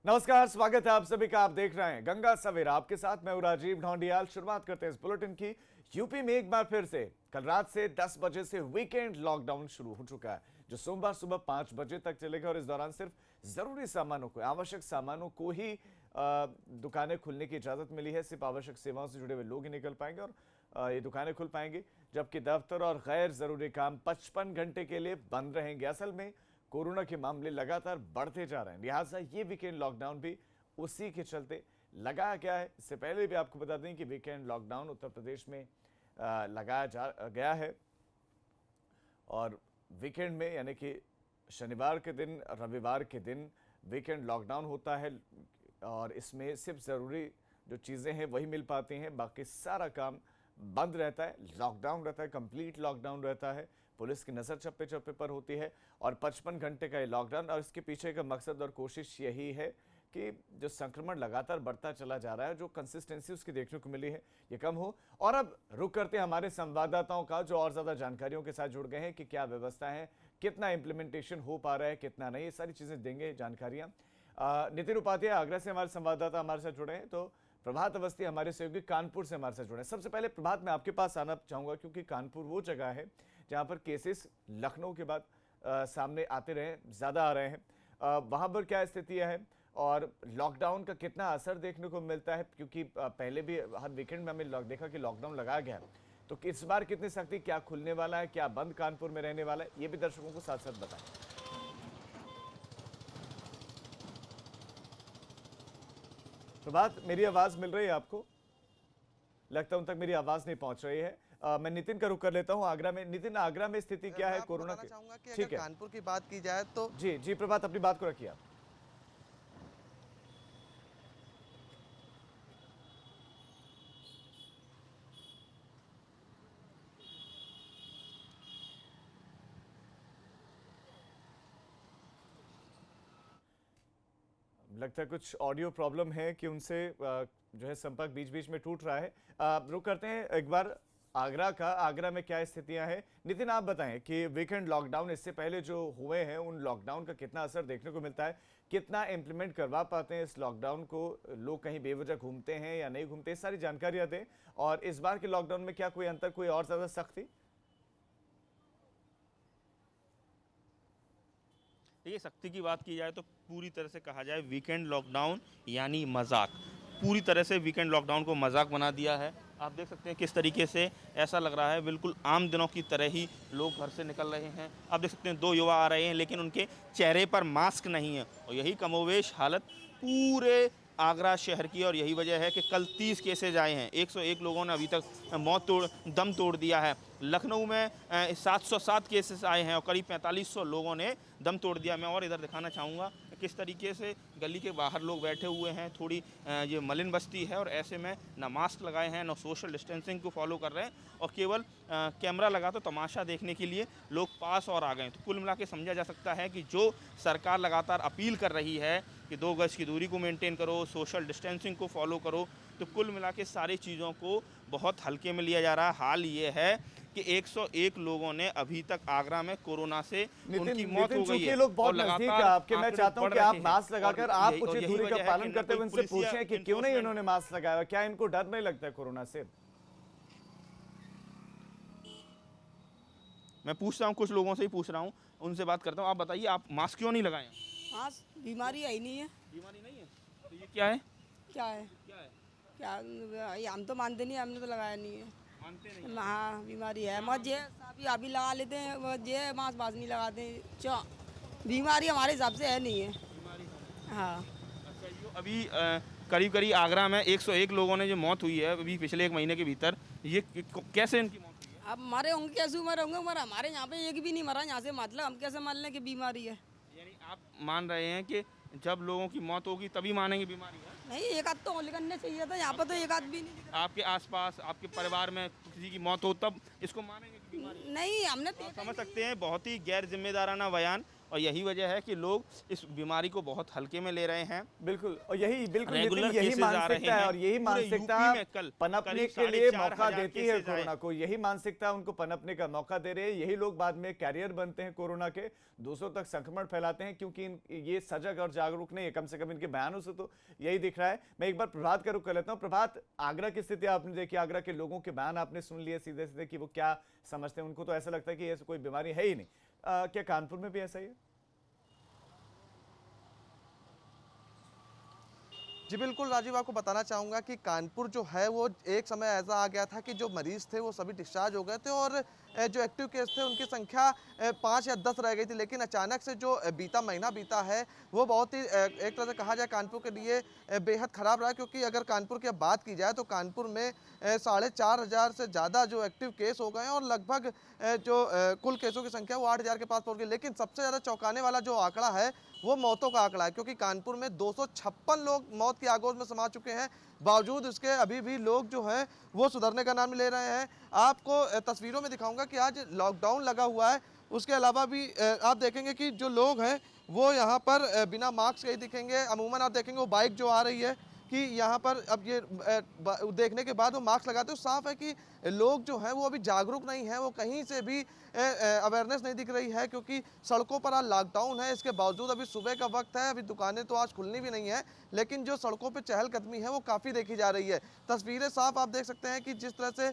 नमस्कार, स्वागत है आप सभी का। आप देख रहे हैं गंगा सवेरा, आपके साथ मैं हूं राजीव ढोंडियाल। शुरुआत करते हैं इस बुलेटिन की। यूपी में एक बार फिर से कल रात से 10 बजे से वीकेंड लॉकडाउन शुरू हो चुका है, जो सोमवार सुबह 5 बजे तक चलेगा और इस दौरान सिर्फ जरूरी सामानों को, आवश्यक सामानों को ही दुकानें खुलने की इजाजत मिली है। सिर्फ आवश्यक सेवाओं से जुड़े हुए लोग ही निकल पाएंगे और ये दुकानें खुल पाएंगी, जबकि दफ्तर और गैर जरूरी काम 55 घंटे के लिए बंद रहेंगे। असल में कोरोना के मामले लगातार बढ़ते जा रहे हैं, लिहाजा ये वीकेंड लॉकडाउन भी उसी के चलते लगाया गया है। इससे पहले भी आपको बता दें कि वीकेंड लॉकडाउन उत्तर प्रदेश में लगाया जा गया है और वीकेंड में यानी कि शनिवार के दिन, रविवार के दिन वीकेंड लॉकडाउन होता है और इसमें सिर्फ ज़रूरी जो चीज़ें हैं वही मिल पाती हैं, बाकी सारा काम बंद रहता है, लॉकडाउन रहता है, कंप्लीट लॉकडाउन रहता है। पुलिस की नज़र चप्पे चप्पे पर होती है और 55 घंटे का ये लॉकडाउन, और इसके पीछे का मकसद और कोशिश यही है कि जो संक्रमण लगातार बढ़ता चला जा रहा है, जो कंसिस्टेंसी उसकी देखने को मिली है, ये कम हो। और अब रुक करते हैं हमारे संवाददाताओं का, जो और ज़्यादा जानकारियों के साथ जुड़ गए हैं कि क्या व्यवस्था है, कितना इम्प्लीमेंटेशन हो पा रहा है, कितना नहीं, ये सारी चीज़ें देंगे जानकारियाँ। नितिन उपाध्याय आगरा से हमारे संवाददाता हमारे साथ जुड़े हैं, तो प्रभात अवस्थी हमारे सहयोगी कानपुर से हमारे साथ जुड़े हैं। सबसे पहले प्रभात, मैं आपके पास आना चाहूँगा क्योंकि कानपुर वो जगह है जहाँ पर केसेस लखनऊ के बाद सामने आते रहे, ज़्यादा आ रहे हैं। वहाँ पर क्या स्थितियाँ हैं और लॉकडाउन का कितना असर देखने को मिलता है, क्योंकि पहले भी हर वीकेंड में हमें देखा कि लॉकडाउन लगाया गया है, तो इस बार कितनी सख्ती, क्या खुलने वाला है, क्या बंद कानपुर में रहने वाला है, ये भी दर्शकों को साथ साथ बताएं। प्रभात, मेरी आवाज़ मिल रही है आपको? लगता उन तक मेरी आवाज़ नहीं पहुंच रही है। मैं नितिन का रुख कर लेता हूं आगरा में। नितिन, आगरा में स्थिति क्या है कोरोना की? ठीक है, कानपुर की बात की जाए तो जी जी प्रभात, अपनी बात को रखिए आप। लगता है कुछ ऑडियो प्रॉब्लम है कि उनसे जो है संपर्क बीच बीच में टूट रहा है। रुक करते हैं एक बार आगरा का। आगरा में क्या स्थितियां हैं, नितिन आप बताएं कि वीकेंड लॉकडाउन इससे पहले जो हुए हैं उन लॉकडाउन का कितना असर देखने को मिलता है, कितना इम्प्लीमेंट करवा पाते हैं इस लॉकडाउन को, लोग कहीं बेवजह घूमते हैं या नहीं घूमते, सारी जानकारियां दें। और इस बार के लॉकडाउन में क्या कोई अंतर, कोई और ज्यादा सख्ती? देखिए, सख्ती की बात की जाए तो पूरी तरह से कहा जाए वीकेंड लॉकडाउन यानी मजाक, पूरी तरह से वीकेंड लॉकडाउन को मजाक बना दिया है। आप देख सकते हैं किस तरीके से ऐसा लग रहा है बिल्कुल आम दिनों की तरह ही लोग घर से निकल रहे हैं। आप देख सकते हैं 2 युवा आ रहे हैं लेकिन उनके चेहरे पर मास्क नहीं है और यही कमोवेश हालत पूरे आगरा शहर की, और यही वजह है कि कल 30 केसेज आए हैं, 101 लोगों ने अभी तक दम तोड़ दिया है। लखनऊ में 707 केसेस आए हैं और करीब 4500 लोगों ने दम तोड़ दिया। मैं और इधर दिखाना चाहूँगा किस तरीके से गली के बाहर लोग बैठे हुए हैं। थोड़ी ये मलिन बस्ती है और ऐसे में ना मास्क लगाए हैं, ना सोशल डिस्टेंसिंग को फॉलो कर रहे हैं और केवल कैमरा लगा तो तमाशा देखने के लिए लोग पास और आ गए। तो कुल मिला के समझा जा सकता है कि जो सरकार लगातार अपील कर रही है कि 2 गज की दूरी को मेंटेन करो, सोशल डिस्टेंसिंग को फॉलो करो, तो कुल मिला के सारी चीज़ों को बहुत हल्के में लिया जा रहा है। हाल ये है कि 101 लोगों ने अभी तक आगरा में कोरोना से उनकी मौत हो गई है। लोग बहुत नजदीक है आपके, मैं चाहता हूं कि आप मास्क लगाकर आप उचित दूरी का पालन करते हुए इनसे पूछें कि क्यों नहीं उन्होंने मास्क लगाया, क्या इनको डर नहीं लगता है कोरोना से? मैं पूछता हूँ, कुछ लोगों से ही पूछ रहा हूँ, उनसे बात करता हूँ। आप बताइए, आप मास्क क्यों नहीं लगाए? मास्क बीमारी है ही नहीं है। बीमारी नहीं है तो ये क्या है? क्या है? क्या है? क्या ये हम तो मानते नहीं, हमने तो लगाया नहीं है। मानते नहीं? हाँ, बीमारी है। मत जे अभी अभी लगा लेते हैं, वो जे मास्क बास नहीं लगाते। बीमारी हमारे हिसाब से है नहीं है। बीमारी है। हाँ। अच्छा, ये अभी करीब करीब आगरा में 101 लोगों ने जो मौत हुई है अभी पिछले 1 महीने के भीतर, ये कैसे इनकी मौत हुई है? अब मरे होंगे, कैसे मरे होंगे, मरा हमारे यहाँ पे एक भी नहीं मरा यहाँ से, मतलब हम कैसे मान लें कि बीमारी है? यानी आप मान रहे हैं कि जब लोगों की मौत होगी तभी मानेंगे बीमारी है? नहीं, एक आध तो करने चाहिए था, यहाँ पर तो एक आध भी नहीं दिख आपके आसपास आपके परिवार में किसी की मौत हो तब इसको मानेंगे कि बीमारी है? नहीं, हमने आप समझ सकते हैं बहुत ही गैर जिम्मेदाराना बयान और यही वजह है कि लोग इस बीमारी को बहुत हल्के में ले रहे हैं। बिल्कुल, और यही बिल्कुल रेगुलर नितिन, यही केसेस आ रहे मानसिकता है हैं। और यही पूरे मानसिकता यूपी में कल पनपने करीब के लिए 4,500 मौका देती है केसेस आए। कोरोना को। यही मानसिकता उनको पनपने का मौका दे रही है। यही लोग बाद में कैरियर बनते हैं कोरोना के, दूसरों तक संक्रमण फैलाते हैं, क्योंकि ये सजग और जागरूक नहीं है। कम से कम इनके बयानों से तो यही दिख रहा है। मैं एक बार प्रभात का रुख कर लेता हूँ। प्रभात, आगरा की स्थिति आपने देखी, आगरा के लोगों के बयान आपने सुन लिए सीधे सीधे कि वो क्या समझते हैं। उनको तो ऐसा लगता है कि ऐसी कोई बीमारी है ही नहीं। क्या कानपुर में भी ऐसा ही है? जी बिल्कुल राजीव, आपको बताना चाहूँगा कि कानपुर जो है वो एक समय ऐसा आ गया था कि जो मरीज़ थे वो सभी डिस्चार्ज हो गए थे और जो एक्टिव केस थे उनकी संख्या 5 या 10 रह गई थी। लेकिन अचानक से जो बीता महीना बीता है वो बहुत ही एक तरह से कहा जाए कानपुर के लिए बेहद ख़राब रहा, क्योंकि अगर कानपुर की अब बात की जाए तो कानपुर में 4,500 से ज़्यादा जो एक्टिव केस हो गए हैं और लगभग जो कुल केसों की संख्या वो 8,000 के पास पहुँच गई। लेकिन सबसे ज़्यादा चौंकाने वाला जो आंकड़ा है वो मौतों का आंकड़ा है, क्योंकि कानपुर में 256 लोग मौत की आगोश में समा चुके हैं। बावजूद इसके अभी भी लोग जो हैं वो सुधरने का नाम नहीं ले रहे हैं। आपको तस्वीरों में दिखाऊंगा कि आज लॉकडाउन लगा हुआ है, उसके अलावा भी आप देखेंगे कि जो लोग हैं वो यहाँ पर बिना मास्क के ही दिखेंगे। अमूमन आप देखेंगे वो बाइक जो आ रही है कि यहाँ पर अब ये देखने के बाद वो मास्क लगाते हो, साफ है कि लोग जो हैं वो अभी जागरूक नहीं हैं। वो कहीं से भी अवेयरनेस नहीं दिख रही है, क्योंकि सड़कों पर आज लॉकडाउन है। इसके बावजूद अभी सुबह का वक्त है, अभी दुकानें तो आज खुलनी भी नहीं है, लेकिन जो सड़कों पे चहलकदमी है वो काफ़ी देखी जा रही है। तस्वीरें साफ आप देख सकते हैं कि जिस तरह से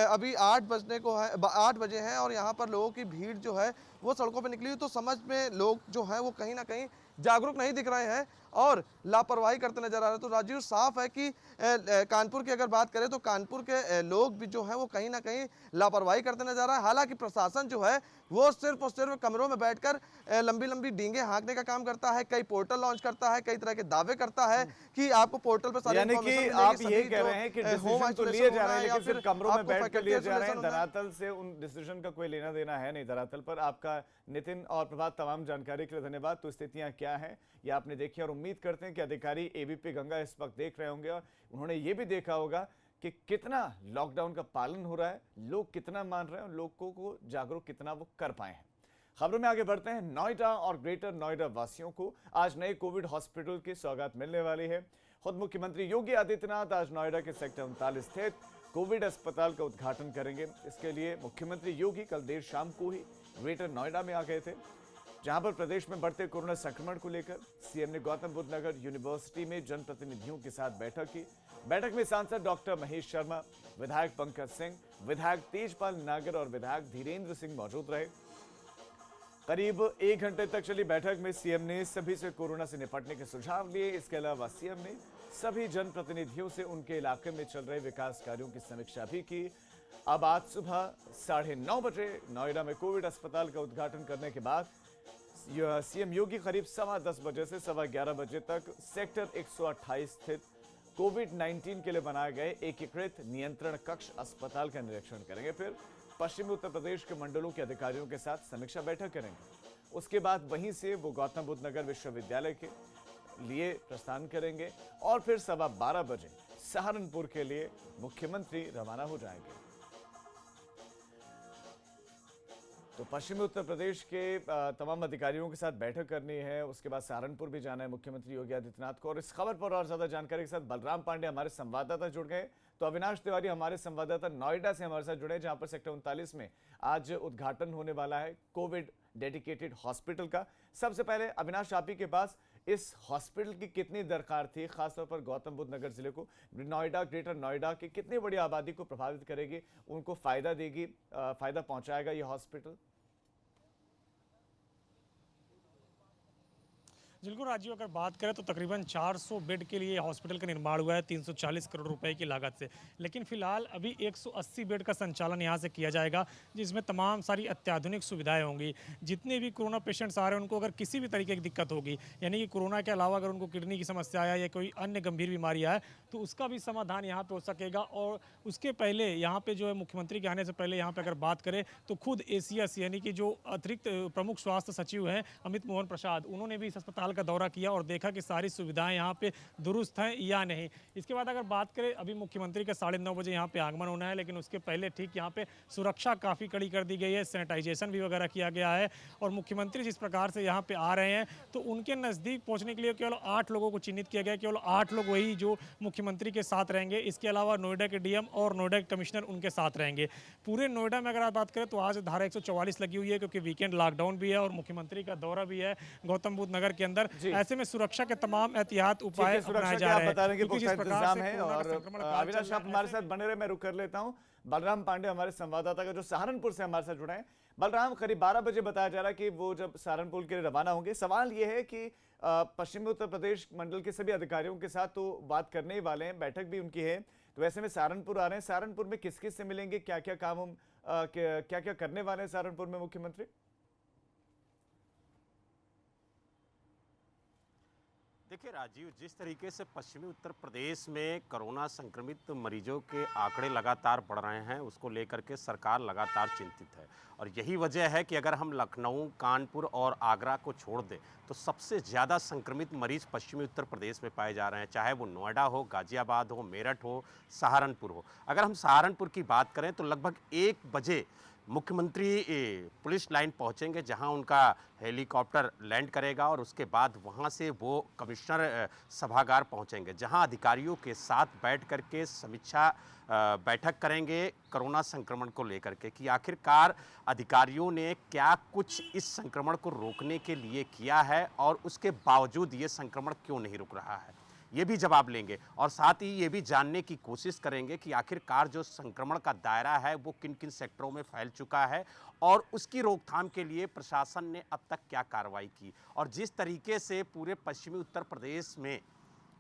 अभी 8 बजने को है, 8 बजे हैं और यहाँ पर लोगों की भीड़ जो है वो सड़कों पर निकली हुई, तो समझ में लोग जो हैं वो कहीं ना कहीं जागरूक नहीं दिख रहे हैं और लापरवाही करते नजर आ रहे हैं। तो राजीव, साफ है कि कानपुर की अगर बात करें तो कानपुर के लोग भी जो हैं वो कहीं ना कहीं लापरवाही करते नजर आ रहा है। हालांकि प्रशासन जो है वो सिर्फ और सिर्फ कमरों में बैठकर लंबी लंबी डींगे हाँकने का काम करता है, कई पोर्टल लॉन्च करता है, कई तरह के दावे करता है कि आपको पोर्टल पर सारी यानी कि आप ये कह रहे हैं कि डिसीजन तो लिए जा रहे हैं, लेकिन सिर्फ कमरों में बैठ कर लिए जा रहे हैं। धरातल से उन डिसीजन का कोई लेना देना है नहीं धरातल पर। आपका नितिन और प्रभात तमाम जानकारी के लिए धन्यवाद। तो स्थितियां क्या हैं ये आपने देखी और उम्मीद करते हैं कि अधिकारी एबीपी गंगा इस वक्त देख रहे होंगे और उन्होंने ये भी देखा होगा कि कितना लॉकडाउन का पालन हो रहा है, लोग कितना मान रहे हैं और लोगों को जागरूक कितना वो कर पाए हैं। खबरों में आगे बढ़ते हैं। नोएडा और ग्रेटर नोएडा वासियों को आज नए कोविड हॉस्पिटल की सौगात मिलने वाली है। खुद मुख्यमंत्री योगी आदित्यनाथ आज नोएडा के सेक्टर 39 स्थित कोविड अस्पताल का उद्घाटन करेंगे। इसके लिए मुख्यमंत्री योगी कल देर शाम को ही ग्रेटर नोएडा में आ गए थे, जहां पर प्रदेश में बढ़ते कोरोना संक्रमण को लेकर सीएम ने गौतम बुद्ध नगर यूनिवर्सिटी में जनप्रतिनिधियों के साथ बैठक की। बैठक में सांसद डॉक्टर महेश शर्मा, विधायक पंकज सिंह, विधायक तेजपाल नागर और विधायक धीरेन्द्र सिंह मौजूद रहे। करीब 1 घंटे तक चली बैठक में सीएम ने सभी से कोरोना से निपटने के सुझाव लिए। इसके अलावा सीएम ने सभी जनप्रतिनिधियों से उनके इलाके में चल रहे विकास कार्यों की समीक्षा भी की। अब आज सुबह 9:30 बजे नोएडा में कोविड अस्पताल का उद्घाटन करने के बाद सीएम योगी करीब 10:15 बजे से 11:15 बजे तक सेक्टर 128 स्थित कोविड-19 के लिए बनाए गए एकीकृत नियंत्रण कक्ष अस्पताल का निरीक्षण करेंगे। फिर पश्चिमी उत्तर प्रदेश के मंडलों के अधिकारियों के साथ समीक्षा बैठक करेंगे। उसके बाद वहीं से वो गौतम बुद्ध नगर विश्वविद्यालय के लिए प्रस्थान करेंगे और फिर 12:15 बजे सहारनपुर के लिए मुख्यमंत्री रवाना हो जाएंगे। तो पश्चिमी उत्तर प्रदेश के तमाम अधिकारियों के साथ बैठक करनी है, उसके बाद सहारनपुर भी जाना है मुख्यमंत्री योगी आदित्यनाथ को। और इस खबर पर और ज्यादा जानकारी के साथ बलराम पांडे हमारे संवाददाता जुड़ गए। तो अविनाश तिवारी हमारे संवाददाता नोएडा से हमारे साथ जुड़े, जहां पर सेक्टर 39 में आज उद्घाटन होने वाला है कोविड डेडिकेटेड हॉस्पिटल का। सबसे पहले अविनाश, आप ही के पास इस हॉस्पिटल की कितनी दरकार थी, खासतौर पर गौतम बुद्ध नगर जिले को, नोएडा, ग्रेटर नोएडा की कितनी बड़ी आबादी को प्रभावित करेगी, उनको फायदा देगी, फायदा पहुंचाएगा ये हॉस्पिटल? बिल्कुल राजीव, अगर बात करें तो तकरीबन 400 बेड के लिए हॉस्पिटल का निर्माण हुआ है 340 करोड़ रुपए की लागत से। लेकिन फिलहाल अभी 180 बेड का संचालन यहाँ से किया जाएगा, जिसमें तमाम सारी अत्याधुनिक सुविधाएं होंगी। जितने भी कोरोना पेशेंट्स आ रहे हैं उनको अगर किसी भी तरीके की दिक्कत होगी, यानी कि कोरोना के अलावा अगर उनको किडनी की समस्या आया या कोई अन्य गंभीर बीमारी आए, तो उसका भी समाधान यहाँ पर हो सकेगा। और उसके पहले यहाँ पर जो है मुख्यमंत्री के आने से पहले यहाँ पर अगर बात करें तो खुद ACS यानी कि जो अतिरिक्त प्रमुख स्वास्थ्य सचिव हैं अमित मोहन प्रसाद, उन्होंने भी इस अस्पताल अस्पताल का दौरा किया और देखा कि सारी सुविधाएं यहाँ पे दुरुस्त हैं या नहीं। इसके बाद अगर बात करें, अभी मुख्यमंत्री का 9:30 बजे यहाँ पे आगमन होना है, लेकिन उसके पहले ठीक यहाँ पे सुरक्षा काफ़ी कड़ी कर दी गई है, सैनिटाइजेशन भी वगैरह किया गया है। और मुख्यमंत्री जिस प्रकार से यहाँ पे आ रहे हैं तो उनके नज़दीक पहुँचने के लिए केवल 8 लोगों को चिन्हित किया गया, केवल 8 लोग वही जो मुख्यमंत्री के साथ रहेंगे। इसके अलावा नोएडा के डीएम और नोएडा के कमिश्नर उनके साथ रहेंगे। पूरे नोएडा में अगर आप बात करें तो आज धारा 144 लगी हुई है, क्योंकि वीकेंड लॉकडाउन भी है और मुख्यमंत्री का दौरा भी है गौतम बुद्ध नगर के अंदर। ऐसे में सुरक्षा के तमाम एहतियात उपाय अपनाए जा रहे हैं। बता रहे हैं कि क्योंकि पुख्ता जिस प्रकार इंतजाम से है। कोरोना और का संक्रमण काल अविनाश, चल आप रहा है, हमारे साथ बने रहे, मैं रुक कर लेता हूं। बलराम पांडे हमारे संवाददाता का जो सहारनपुर से हमारे साथ जुड़े हैं। बलराम, करीब 12 बजे बताया जा रहा है कि वो जब सहारनपुर के लिए रवाना होंगे। सवाल ये है कि पश्चिमी उत्तर प्रदेश मंडल के सभी अधिकारियों के साथ तो बात करने ही वाले हैं, बैठक भी उनकी है, तो ऐसे में सहारनपुर आ रहे हैं। सहारनपुर में किस किस से मिलेंगे, क्या क्या काम क्या क्या करने वाले हैं सहारनपुर में मुख्यमंत्री? देखिए राजीव, जिस तरीके से पश्चिमी उत्तर प्रदेश में कोरोना संक्रमित मरीजों के आंकड़े लगातार बढ़ रहे हैं, उसको लेकर के सरकार लगातार चिंतित है। और यही वजह है कि अगर हम लखनऊ, कानपुर और आगरा को छोड़ दें तो सबसे ज़्यादा संक्रमित मरीज पश्चिमी उत्तर प्रदेश में पाए जा रहे हैं, चाहे वो नोएडा हो, गाजियाबाद हो, मेरठ हो, सहारनपुर हो। अगर हम सहारनपुर की बात करें तो लगभग 1 बजे मुख्यमंत्री पुलिस लाइन पहुंचेंगे, जहां उनका हेलीकॉप्टर लैंड करेगा और उसके बाद वहां से वो कमिश्नर सभागार पहुंचेंगे, जहां अधिकारियों के साथ बैठ करके समीक्षा बैठक करेंगे कोरोना संक्रमण को लेकर के, कि आखिरकार अधिकारियों ने क्या कुछ इस संक्रमण को रोकने के लिए किया है और उसके बावजूद ये संक्रमण क्यों नहीं रुक रहा है, ये भी जवाब लेंगे। और साथ ही ये भी जानने की कोशिश करेंगे कि आखिरकार जो संक्रमण का दायरा है वो किन किन सेक्टरों में फैल चुका है और उसकी रोकथाम के लिए प्रशासन ने अब तक क्या कार्रवाई की। और जिस तरीके से पूरे पश्चिमी उत्तर प्रदेश में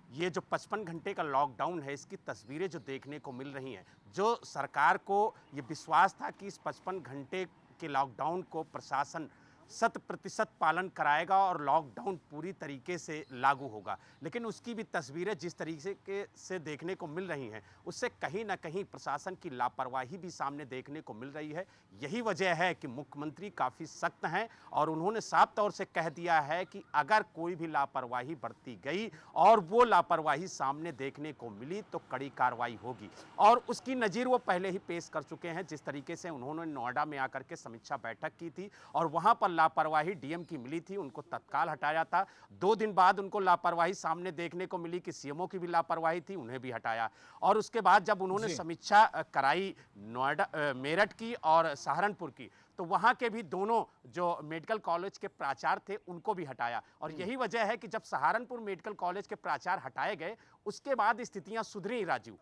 ये जो 55 घंटे का लॉकडाउन है, इसकी तस्वीरें जो देखने को मिल रही हैं, जो सरकार को ये विश्वास था कि इस 55 घंटे के लॉकडाउन को प्रशासन 100% पालन कराएगा और लॉकडाउन पूरी तरीके से लागू होगा, लेकिन उसकी भी तस्वीरें जिस तरीके से देखने को मिल रही हैं, उससे कहीं ना कहीं प्रशासन की लापरवाही भी सामने देखने को मिल रही है। यही वजह है कि मुख्यमंत्री काफ़ी सख्त हैं और उन्होंने साफ तौर से कह दिया है कि अगर कोई भी लापरवाही बरती गई और वो लापरवाही सामने देखने को मिली तो कड़ी कार्रवाई होगी। और उसकी नज़ीर वो पहले ही पेश कर चुके हैं। जिस तरीके से उन्होंने नोएडा में आकर के समीक्षा बैठक की थी और वहाँ पर लापरवाही डीएम की मिली थी, उनको तत्काल हटाया था। 2 दिन बाद उनको लापरवाही सामने देखने को मिली कि सीएमओ की भी लापरवाही थी, उन्हें भी हटाया। और उसके बाद जब उन्होंने समीक्षा कराई नोएडा, मेरठ की और सहारनपुर की, तो वहाँ के भी दोनों जो मेडिकल कॉलेज के प्राचार्य थे उनको भी हटाया। और यही वजह है कि जब सहारनपुर मेडिकल कॉलेज के प्राचार्य हटाए गए, उसके बाद स्थितियां सुधरी राजीव।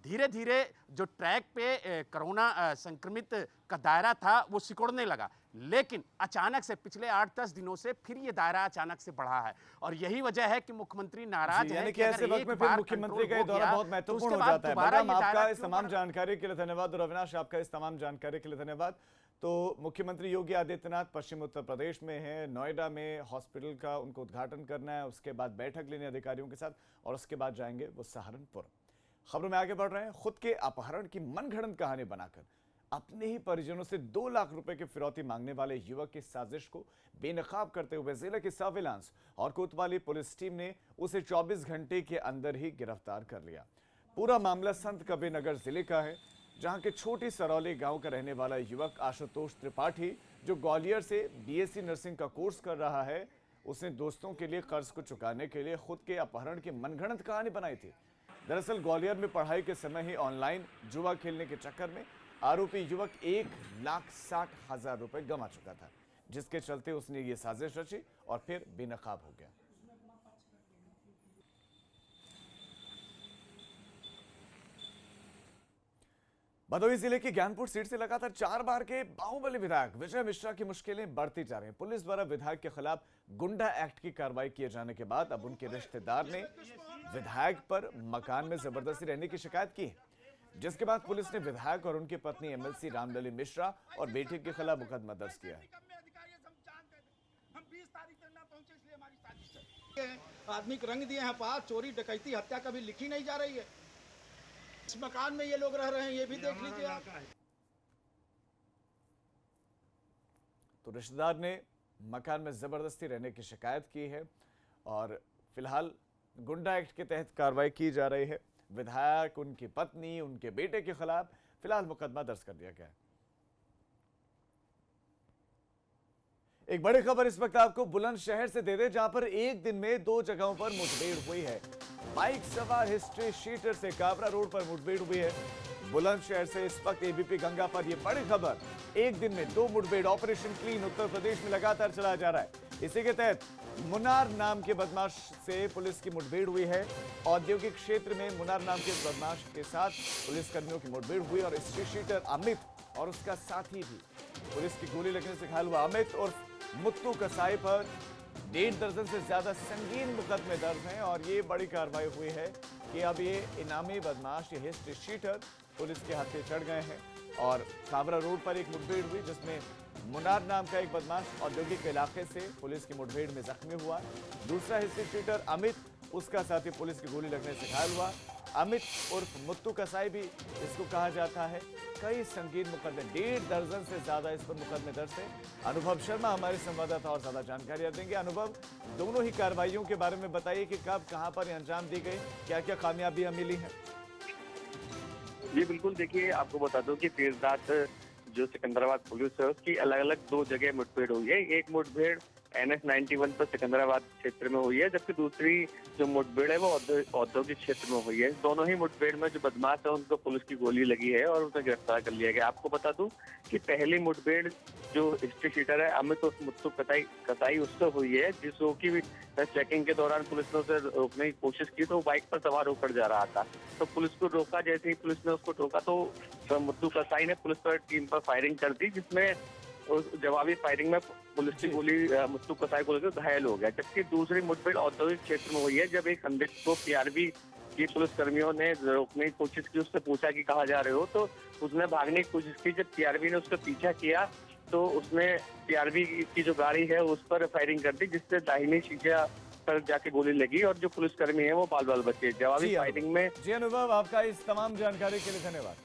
धीरे धीरे जो ट्रैक पे कोरोना संक्रमित का दायरा था वो सिकुड़ने लगा, लेकिन अचानक से पिछले 8-10 दिनों से फिर ये दायरा अचानक से बढ़ा है। और यही वजह है कि मुख्यमंत्री नाराज है कि ऐसे वक्त में फिर मुख्यमंत्री का ये दौरा बहुत महत्वपूर्ण हो जाता है। बलराम, आपका इस तमाम जानकारी के लिए धन्यवाद और अविनाश, आपका इस तमाम जानकारी के लिए धन्यवाद। तो मुख्यमंत्री योगी आदित्यनाथ पश्चिम उत्तर प्रदेश में हैं, नोएडा में हॉस्पिटल का उनको उद्घाटन करना है, उसके बाद बैठक लेने अधिकारियों के साथ और उसके बाद जाएंगे वो सहारनपुर। खबरों में आगे बढ़ रहे हैं। खुद के अपहरण की मनगढ़ंत कहानी बनाकर अपने ही परिजनों से 2 लाख रुपए की फिरौती मांगने वाले युवक की साजिश को बेनकाब करते हुए जिले की सर्विलांस और कोतवाली पुलिस टीम ने उसे 24 घंटे के अंदर ही गिरफ्तार कर लिया। पूरा मामला संत कबीर नगर जिले का है, जहां के छोटी सरौली गांव का रहने वाला युवक आशुतोष त्रिपाठी, जो ग्वालियर से बीएससी नर्सिंग का कोर्स कर रहा है, उसने दोस्तों के लिए कर्ज को चुकाने के लिए खुद के अपहरण की मनगढ़ंत कहानी बनाई थी। दरअसल ग्वालियर में पढ़ाई के समय ही ऑनलाइन जुआ खेलने के चक्कर में आरोपी युवक 1,60,000 रुपए गंवा चुका था, जिसके चलते उसने ये साजिश रची और फिर बेनकाब हो गया। भदोही जिले की ज्ञानपुर सीट से लगातार 4 बार के बाहुबली विधायक विजय मिश्रा की मुश्किलें बढ़ती जा रही हैं। पुलिस द्वारा विधायक के खिलाफ गुंडा एक्ट की कार्रवाई किए जाने के बाद अब उनके रिश्तेदार ने विधायक पर मकान में जबरदस्ती रहने की शिकायत की है, जिसके बाद पुलिस ने विधायक और उनकी पत्नी एमएलसी रामलली मिश्रा और बेटे के खिलाफ मुकदमा दर्ज किया है। आदमी को रंग दिए हैं पास, चोरी डकैती हत्या कभी लिखी नहीं जा रही है। इस मकान में ये लोग रह रहे हैं, ये भी देख लीजिए आप। तो रिश्तेदार ने मकान में जबरदस्ती रहने की शिकायत की है और फिलहाल गुंडा एक्ट के तहत कार्रवाई की जा रही है। विधायक, उनकी पत्नी, उनके बेटे के खिलाफ फिलहाल मुकदमा दर्ज कर दिया गया है। एक बड़ी खबर इस वक्त आपको बुलंदशहर से दे दे, जहां पर एक दिन में 2 जगहों पर मुठभेड़ हुई है। बाइक सवार हिस्ट्री शीटर से काबरा रोड पर मुठभेड़ हुई है। बुलंदशहर से इस वक्त एबीपी गंगा पर यह बड़ी खबर, एक दिन में 2 मुठभेड़, ऑपरेशन क्लीन उत्तर प्रदेश में लगातार चलाया जा रहा है। इसी के तहत मुनार नाम के बदमाश से पुलिस की मुठभेड़ हुई है। औद्योगिक क्षेत्र में मुनार नाम के बदमाश के साथ पुलिसकर्मियों की मुठभेड़ हुई और हिस्ट्री शीटर अमित और उसका साथी भी पुलिस की गोली लगने से घायल हुआ। अमित और मुत्तू कसाई पर 1.5 दर्जन से ज्यादा संगीन मुकदमे दर्ज हैं और ये बड़ी कार्रवाई हुई है कि अब ये इनामी बदमाश, ये हिस्ट्री शीटर पुलिस के हाथे चढ़ गए हैं। और काबरा रोड पर एक मुठभेड़ हुई जिसमें मुनार नाम का एक बदमाश औद्योगिक इलाके से पुलिस की मुठभेड़ में जख्मी हुआ। दूसरा हिस्ट्री शीटर अमित, उसका साथी पुलिस की गोली लगने से घायल हुआ। अमित उर्फ मुत्तू कसाई भी इसको कहा जाता है। कई संगीन मुकदमे, 1.5 दर्जन से ज्यादा इस पर मुकदमे दर्ज है। अनुभव शर्मा हमारे संवाददाता और ज्यादा जानकारियां देंगे। अनुभव, दोनों ही कार्रवाइयों के बारे में बताइए कि कब, कहां पर अंजाम दी गई, क्या क्या कामयाबियां मिली हैं? जी बिल्कुल, देखिए आपको बता दूं कि देर रात जो सिकंदराबाद पुलिस है उसकी अलग अलग 2 जगह मुठभेड़ हुई है। एक मुठभेड़ NH 91 पर सिकंदराबाद क्षेत्र में हुई है, जबकि दूसरी जो मुठभेड़ है वो औद्योगिक क्षेत्र में हुई है। दोनों ही मुठभेड़ में जो बदमाश है उनको पुलिस की गोली लगी है और उसे गिरफ्तार कर लिया गया। आपको बता दूं कि पहली मुठभेड़ जो हिस्ट्री शीटर है अमित और मुत्तू कसाई उससे हुई है, जिसको की चेकिंग के दौरान पुलिस ने उसे रोकने की कोशिश की तो वो बाइक पर सवार होकर जा रहा था। तो पुलिस को रोका, जैसे ही पुलिस ने उसको रोका तो मुत्तू कसाई ने पुलिस पर टीम पर फायरिंग कर दी, जिसमें उस जवाबी फायरिंग में पुलिस की गोली मुत्तू कसाई को लेकर घायल हो गया। जबकि दूसरी मुठभेड़ औद्योगिक क्षेत्र में हुई है, जब एक संदिग्ध को PRV की पुलिस कर्मियों ने रोकने की कोशिश की, उससे पूछा कि कहाँ जा रहे हो, तो उसने भागने की कोशिश की। जब PRV ने उसका पीछा किया तो उसने PRV की जो गाड़ी है उस पर फायरिंग कर दी, जिससे दाहिनी शीशा पर जाके गोली लगी और जो पुलिसकर्मी है वो बाल बाल बचे। जवाबी फायरिंग में जी अनुभव, आपका इस तमाम जानकारी के लिए धन्यवाद।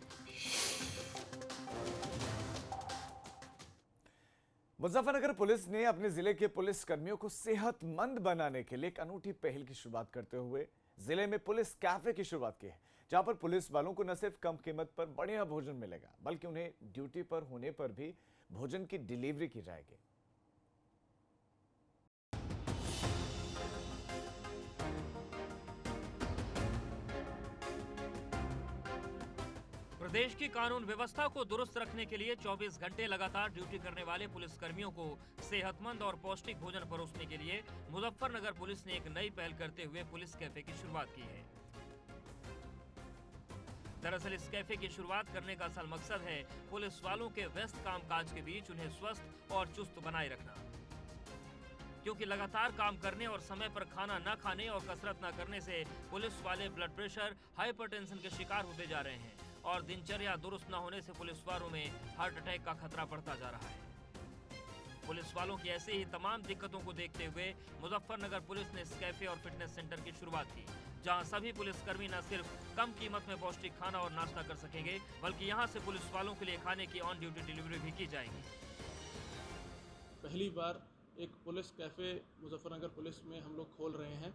मुजफ्फरनगर पुलिस ने अपने जिले के पुलिस कर्मियों को सेहतमंद बनाने के लिए एक अनूठी पहल की शुरुआत करते हुए जिले में पुलिस कैफे की शुरुआत की है, जहां पर पुलिस वालों को न सिर्फ कम कीमत पर बढ़िया भोजन मिलेगा, बल्कि उन्हें ड्यूटी पर होने पर भी भोजन की डिलीवरी की जाएगी। प्रदेश की कानून व्यवस्था को दुरुस्त रखने के लिए 24 घंटे लगातार ड्यूटी करने वाले पुलिसकर्मियों को सेहतमंद और पौष्टिक भोजन परोसने के लिए मुजफ्फरनगर पुलिस ने एक नई पहल करते हुए पुलिस कैफे की शुरुआत की है। दरअसल इस कैफे की शुरुआत करने का असल मकसद है पुलिस वालों के व्यस्त कामकाज के बीच उन्हें स्वस्थ और चुस्त बनाए रखना, क्योंकि लगातार काम करने और समय पर खाना न खाने और कसरत न करने से पुलिस वाले ब्लड प्रेशर, हाइपरटेंशन के शिकार होते जा रहे हैं और दिनचर्या दुरुस्त न होने से पुलिस वालों में हार्ट अटैक का खतरा बढ़ता जा रहा है। पुलिस वालों की ऐसे ही तमाम दिक्कतों को देखते हुए मुजफ्फरनगर पुलिस ने इस कैफे और फिटनेस सेंटर की शुरुआत की, जहां सभी पुलिसकर्मी न सिर्फ कम कीमत में पौष्टिक खाना और नाश्ता कर सकेंगे, बल्कि यहां से पुलिस वालों के लिए खाने की ऑन ड्यूटी डिलीवरी भी की जाएगी। पहली बार एक पुलिस कैफ़े मुजफ्फरनगर पुलिस में हम लोग खोल रहे हैं,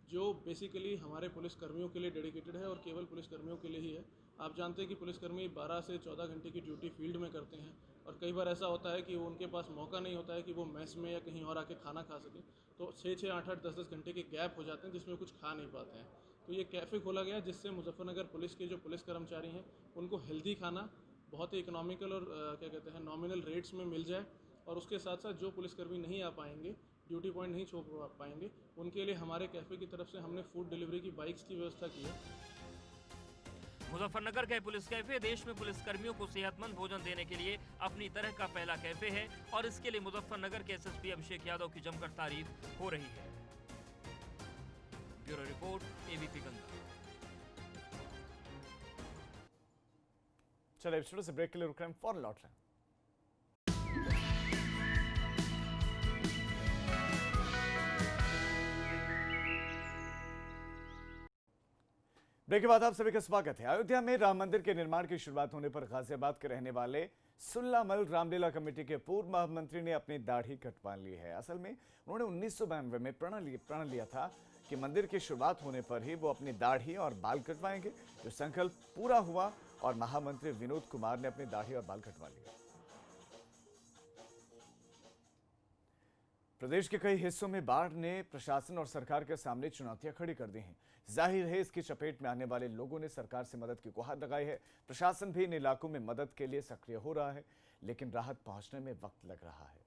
जो बेसिकली हमारे पुलिसकर्मियों के लिए डेडिकेटेड है और केवल पुलिसकर्मियों के लिए ही है। आप जानते हैं कि पुलिसकर्मी 12 से 14 घंटे की ड्यूटी फील्ड में करते हैं और कई बार ऐसा होता है कि उनके पास मौका नहीं होता है कि वो मेस में या कहीं और आके खाना खा सकें, तो 6-6, 8-8, 10-10 घंटे के गैप हो जाते हैं जिसमें कुछ खा नहीं पाते हैं। तो ये कैफ़े खोला गया जिससे मुजफ्फरनगर पुलिस के जो पुलिस कर्मचारी हैं उनको हेल्दी खाना बहुत ही इकोनॉमिकल और क्या कहते हैं नॉमिनल रेट्स में मिल जाए, और उसके साथ साथ जो पुलिसकर्मी नहीं आ पाएंगे, ड्यूटी पॉइंट नहीं छोड़ पाएंगे, उनके लिए हमारे कैफ़े की तरफ से हमने फूड डिलीवरी की बाइक्स की व्यवस्था की है। मुजफ्फरनगर के पुलिस कैफे देश में पुलिसकर्मियों को सेहतमंद भोजन देने के लिए अपनी तरह का पहला कैफे है और इसके लिए मुजफ्फरनगर के SSP अभिषेक यादव की जमकर तारीफ हो रही है। Bureau report, ABP Ganga. चलिए छोटे से ब्रेक के लिए रुक रहे हैं, फौरन लौट रहे हैं। ब्रेक के बाद आप सभी का स्वागत है। अयोध्या में राम मंदिर के निर्माण की शुरुआत होने पर गाजियाबाद के रहने वाले सुल्लामल रामलीला कमेटी के पूर्व महामंत्री ने अपनी दाढ़ी कटवा ली है। असल में उन्होंने 1992 में प्रण लिया था कि मंदिर की शुरुआत होने पर ही वो अपनी दाढ़ी और बाल कटवाएंगे। जो संकल्प पूरा हुआ और महामंत्री विनोद कुमार ने अपनी दाढ़ी और बाल कटवा लिया। प्रदेश के कई हिस्सों में बाढ़ ने प्रशासन और सरकार के सामने चुनौतियां खड़ी कर दी हैं। जाहिर है इसकी चपेट में आने वाले लोगों ने सरकार से मदद की गुहार लगाई है। प्रशासन भी इन इलाकों में मदद के लिए सक्रिय हो रहा है, लेकिन राहत पहुंचने में वक्त लग रहा है।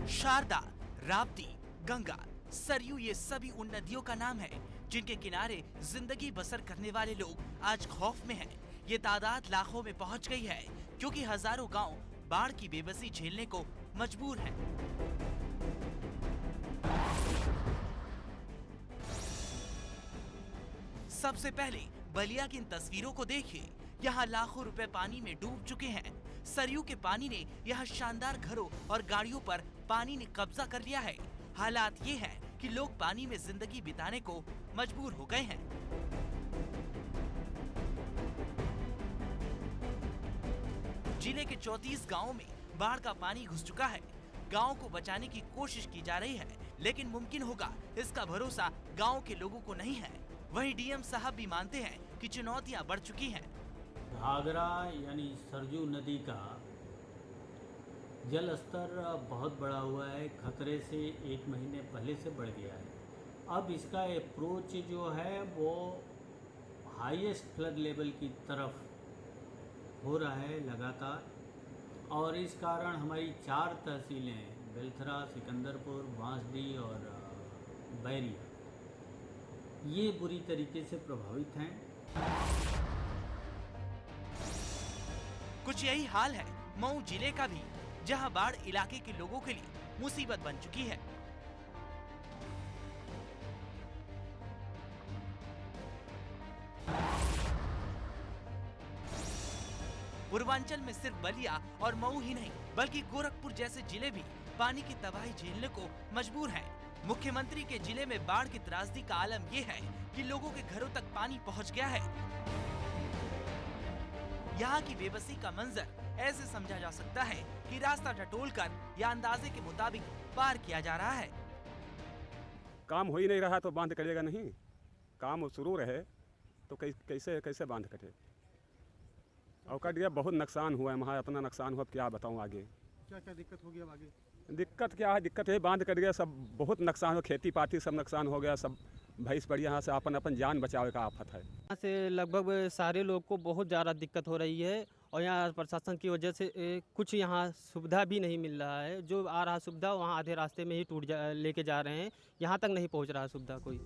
शारदा, राप्ती, गंगा, सरयू ये सभी उन नदियों का नाम है जिनके किनारे जिंदगी बसर करने वाले लोग आज खौफ में हैं। ये तादाद लाखों में पहुंच गई है क्योंकि हजारों गांव बाढ़ की बेबसी झेलने को मजबूर हैं। सबसे पहले बलिया की इन तस्वीरों को देखिए। यहाँ लाखों रुपए पानी में डूब चुके हैं। सरयू के पानी ने यहाँ शानदार घरों और गाड़ियों पर पानी ने कब्जा कर लिया है। हालात ये है कि लोग पानी में जिंदगी बिताने को मजबूर हो गए हैं। जिले के 34 गांवों में बाढ़ का पानी घुस चुका है। गांव को बचाने की कोशिश की जा रही है, लेकिन मुमकिन होगा इसका भरोसा गांव के लोगों को नहीं है। वहीं डीएम साहब भी मानते हैं कि चुनौतियां बढ़ चुकी हैं। घाघरा यानी सरयू नदी का जल स्तर बहुत बढ़ा हुआ है, खतरे से 1 महीने पहले से बढ़ गया है। अब इसका अप्रोच जो है वो हाईएस्ट फ्लड लेवल की तरफ हो रहा है लगातार, और इस कारण हमारी 4 तहसीलें बेलथरा, सिकंदरपुर, बांसडीह और बैरिया ये बुरी तरीके से प्रभावित हैं। कुछ यही हाल है मऊ जिले का भी, जहां बाढ़ इलाके के लोगों के लिए मुसीबत बन चुकी है। पूर्वांचल में सिर्फ बलिया और मऊ ही नहीं बल्कि गोरखपुर जैसे जिले भी पानी की तबाही झेलने को मजबूर हैं। मुख्यमंत्री के जिले में बाढ़ की त्रासदी का आलम ये है कि लोगों के घरों तक पानी पहुंच गया है। यहाँ की बेबसी का मंजर ऐसे समझा जा सकता है कि रास्ता टटोलकर या अंदाजे के मुताबिक पार किया जा रहा है। काम हो ही नहीं रहा तो बांध कटेगा नहीं। काम शुरू रहे तो कैसे बांध कटे। और कट गया, बहुत नुकसान हुआ है। वहाँ अपना नुकसान हुआ, क्या बताऊँ आगे। क्या क्या दिक्कत हो गया आगे? दिक्कत क्या है, दिक्कत है बांध कट गया, सब बहुत नुकसान हो, खेती पाती सब नुकसान हो गया। सब भैंस बढ़िया यहाँ से अपन जान बचावे का आफत है। यहाँ से लगभग सारे लोग को बहुत ज़्यादा दिक्कत हो रही है, और यहाँ प्रशासन की वजह से कुछ यहाँ सुविधा भी नहीं मिल रहा है। जो आ रहा सुविधा वहाँ आधे रास्ते में ही लेके जा रहे हैं, यहाँ तक नहीं पहुँच रहा सुविधा कोई।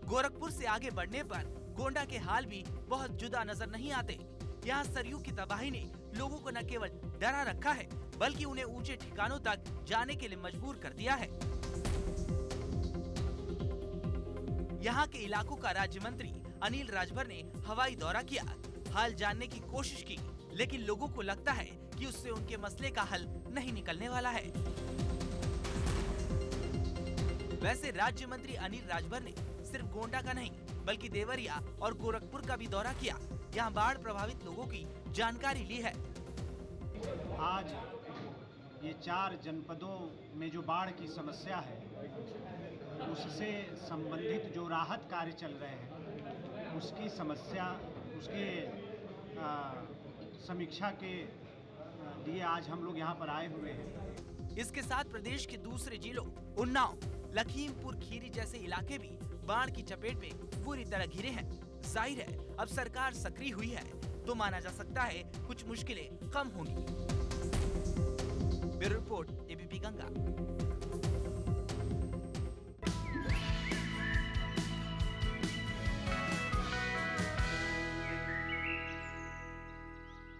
गोरखपुर से आगे बढ़ने पर गोंडा के हाल भी बहुत जुदा नजर नहीं आते। यहाँ सरयू की तबाही ने लोगों को न केवल डरा रखा है बल्कि उन्हें ऊंचे ठिकानों तक जाने के लिए मजबूर कर दिया है। यहाँ के इलाकों का राज्य मंत्री अनिल राजभर ने हवाई दौरा किया, हाल जानने की कोशिश की, लेकिन लोगों को लगता है कि उससे उनके मसले का हल नहीं निकलने वाला है। वैसे राज्य मंत्री अनिल राजभर ने सिर्फ गोंडा का नहीं बल्कि देवरिया और गोरखपुर का भी दौरा किया। यहाँ बाढ़ प्रभावित लोगों की जानकारी ली है। आज ये 4 जनपदों में जो बाढ़ की समस्या है उससे संबंधित जो राहत कार्य चल रहे हैं उसकी समस्या उसके समीक्षा के लिए आज हम लोग यहाँ पर आए हुए हैं। इसके साथ प्रदेश के दूसरे जिलों उन्नाव, लखीमपुर खीरी जैसे इलाके भी बाढ़ की चपेट में पूरी तरह घिरे हैं। जाहिर है अब सरकार सक्रिय हुई है तो माना जा सकता है कुछ मुश्किलें कम होंगी। Bureau report, ABP Ganga.